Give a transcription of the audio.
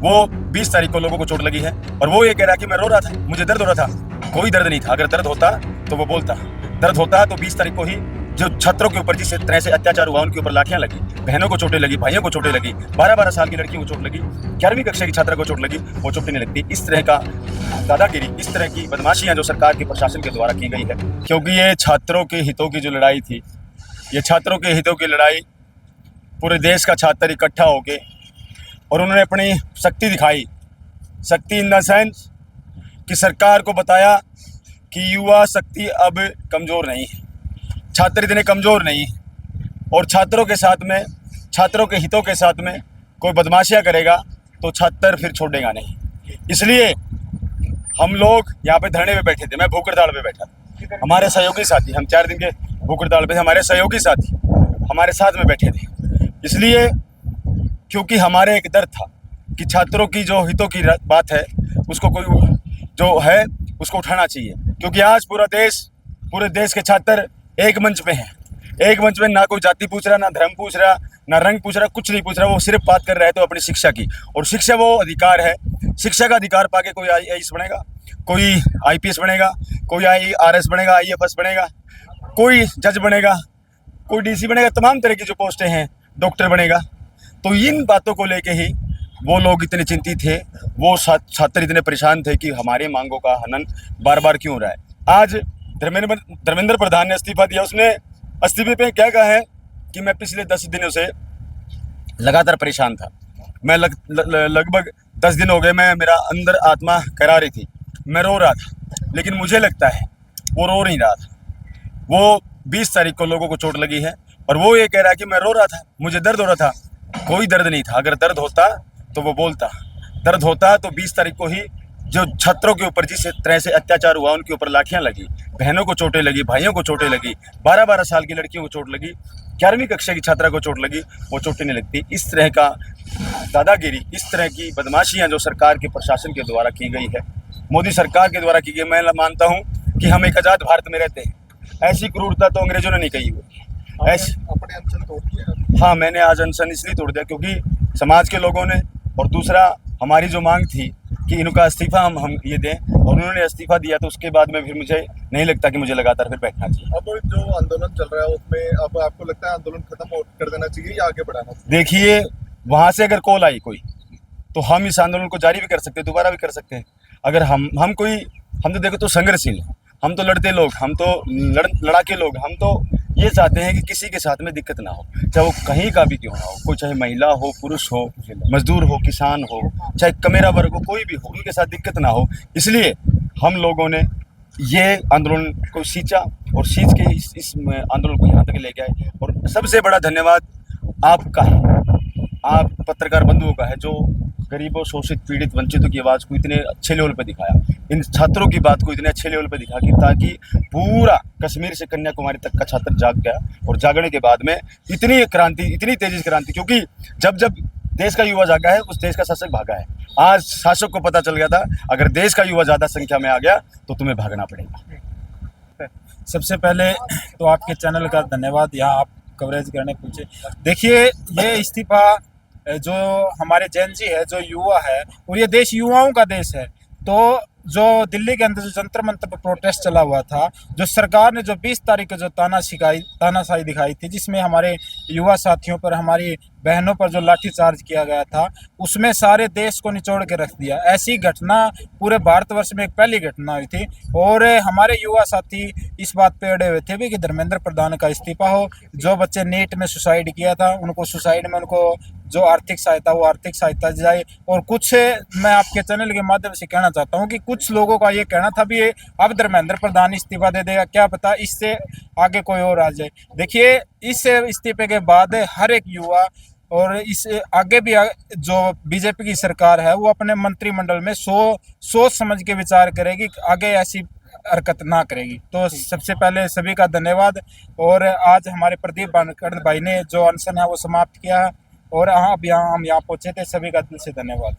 वो 20 तारीख को लोगों को चोट लगी है और वो ये कह रहा है कि मैं रो रहा था, मुझे दर्द हो रहा था। कोई दर्द नहीं था। अगर दर्द होता तो वो बोलता। दर्द होता तो 20 तारीख को ही जो छात्रों के ऊपर जिस तरह से अत्याचार हुआ, उनके ऊपर लाठियां लगी, बहनों को चोटें लगी, भाइयों को चोटें लगी, 12-12 साल की लड़कियों को चोट लगी, 11वीं कक्षा की छात्रा को चोट लगी, वो चोटें नहीं लगती। इस तरह का दादागिरी, इस तरह की बदमाशियां जो सरकार के प्रशासन के द्वारा की गई है, क्योंकि ये छात्रों के हितों की जो लड़ाई थी, ये छात्रों के हितों की लड़ाई, पूरे देश का छात्र इकट्ठा होके और उन्होंने अपनी शक्ति दिखाई। शक्ति इन द सेंस कि सरकार को बताया कि युवा शक्ति अब कमज़ोर नहीं है, छात्र इतने कमज़ोर नहीं है और छात्रों के साथ में, छात्रों के हितों के साथ में कोई बदमाशियां करेगा तो छात्र फिर छोड़ेगा नहीं। इसलिए हम लोग यहाँ पे धरने पे बैठे थे, मैं भूख हड़ताल पे बैठा था, हमारे सहयोगी साथी, हम 4 दिन के भूख हड़ताल पे थे, हमारे सहयोगी साथी हमारे साथ में बैठे थे। इसलिए क्योंकि हमारे एक डर था कि छात्रों की जो हितों की बात है उसको कोई जो है उसको उठाना चाहिए, क्योंकि आज पूरे देश के छात्र एक मंच पे हैं। एक मंच पे ना कोई जाति पूछ रहा, ना धर्म पूछ रहा, ना रंग पूछ रहा, कुछ नहीं पूछ रहा। वो सिर्फ बात कर रहे हैं तो अपनी शिक्षा की, और शिक्षा वो अधिकार है। शिक्षा का अधिकार पाके कोई आईएएस बनेगा, कोई आईपीएस बनेगा, कोई आईआरएस बनेगा, आईएफएस बनेगा, कोई जज बनेगा, कोई डीसी बनेगा, तमाम तरह की जो पोस्टें हैं, डॉक्टर बनेगा। तो इन बातों को लेके ही वो लोग इतने चिंतित थे, वो छात्र इतने परेशान थे कि हमारे मांगों का हनन बार बार क्यों हो रहा है। आज धर्मेंद्र प्रधान ने इस्तीफा दिया। उसने इस्तीफे पे क्या कहा है कि मैं पिछले 10 दिनों से लगातार परेशान था, मैं लगभग 10 दिन हो गए, मेरा अंदर आत्मा करा रही थी, मैं रो रहा था, लेकिन मुझे लगता है वो रो नहीं रहा था। वो 20 तारीख को लोगों को चोट लगी है और वो ये कह रहा है कि मैं रो रहा था, मुझे दर्द हो रहा था। कोई दर्द नहीं था। अगर दर्द होता तो वो बोलता। दर्द होता तो 20 तारीख को ही जो छात्रों के ऊपर जिस तरह से अत्याचार हुआ, उनके ऊपर लाठियां लगी, बहनों को चोटें लगी, भाइयों को चोटें लगी, 12-12 साल की लड़कियों को चोट लगी, 11वीं कक्षा की छात्रा को चोट लगी, वो चोटें नहीं लगती। इस तरह का दादागिरी, इस तरह की बदमाशियां जो सरकार के प्रशासन के द्वारा की गई है, मोदी सरकार के द्वारा की गई। मैं मानता हूँ कि हम एक आज़ाद भारत में रहते हैं, ऐसी क्रूरता तो अंग्रेजों ने नहीं कही हुई। ऐसी अपने अनशन तोड़ दिया। हाँ, मैंने आज अनशन इसलिए तोड़ दिया क्योंकि समाज के लोगों ने, और दूसरा हमारी जो मांग थी कि इनका इस्तीफा हम ये दें, और उन्होंने इस्तीफा दिया, तो उसके बाद में फिर मुझे नहीं लगता कि मुझे लगातार फिर बैठना चाहिए। अब जो आंदोलन चल रहा है उसमें अब आपको लगता है आंदोलन खत्म कर देना चाहिए या आगे बढ़ाना चाहिए? देखिए, वहाँ से अगर कॉल आई कोई तो हम इस आंदोलन को जारी भी कर सकते हैं, दोबारा भी कर सकते हैं। अगर हम तो देखो तो संघर्षशील हैं, हम तो लड़ते लोग, हम तो लड़ाके लोग, हम तो ये चाहते हैं कि किसी के साथ में दिक्कत ना हो, चाहे वो कहीं का भी क्यों ना हो, कोई चाहे महिला हो, पुरुष हो, मजदूर हो, किसान हो, चाहे कमेरा वर्ग हो, कोई भी हो, उनके साथ दिक्कत ना हो। इसलिए हम लोगों ने ये आंदोलन को सींचा और सींच के इस आंदोलन को यहाँ तक लेके आए। और सबसे बड़ा धन्यवाद आपका है, आप पत्रकार बंधुओं का है, जो गरीबों, शोषित, पीड़ित, वंचितों की आवाज़ को इतने अच्छे लेवल पे दिखाया, इन छात्रों की बात को इतने अच्छे लेवल पे दिखा कि ताकि पूरा कश्मीर से कन्याकुमारी तक का छात्र जाग गया, और जागने के बाद में इतनी क्रांति, इतनी तेजी से क्रांति, क्योंकि जब देश का युवा जागा है, उस देश का शासक भागा है। आज शासक को पता चल गया था, अगर देश का युवा ज़्यादा संख्या में आ गया तो तुम्हें भागना पड़ेगा। सबसे पहले तो आपके चैनल का धन्यवाद, यहाँ आप कवरेज करने पहुंचे। देखिए, ये इस्तीफा जो हमारे जेन जी है, जो युवा है, और ये देश युवाओं का देश है, तो जो दिल्ली के अंदर जो जंतर मंतर पर प्रोटेस्ट चला हुआ था, जो सरकार ने जो 20 तारीख को जो तानाशाही दिखाई थी, जिसमें हमारे युवा साथियों पर, हमारी बहनों पर जो लाठीचार्ज किया गया था, उसमें सारे देश को निचोड़ के रख दिया। ऐसी घटना पूरे भारतवर्ष में एक पहली घटना हुई थी, और हमारे युवा साथी इस बात पे अड़े हुए थे भी कि धर्मेंद्र प्रधान का इस्तीफा हो। जो बच्चे नीट में सुसाइड किया था, उनको सुसाइड में उनको जो आर्थिक सहायता, वो आर्थिक सहायता जाए। और कुछ मैं आपके चैनल के माध्यम से कहना चाहता हूँ कि कुछ लोगों का ये कहना था भी अब धर्मेंद्र प्रधान इस्तीफा दे देगा, क्या पता इससे आगे कोई और आ जाए। देखिए, इस इस्तीफे के बाद हर एक युवा, और इस आगे भी जो बीजेपी की सरकार है, वो अपने मंत्रिमंडल में सोच समझ के विचार करेगी, आगे ऐसी हरकत ना करेगी। तो सबसे पहले सभी का धन्यवाद। और आज हमारे प्रदीप बानकर भाई ने जो अनशन है वो समाप्त किया है, और अब हम यहाँ पहुँचे थे। सभी का दिल से धन्यवाद।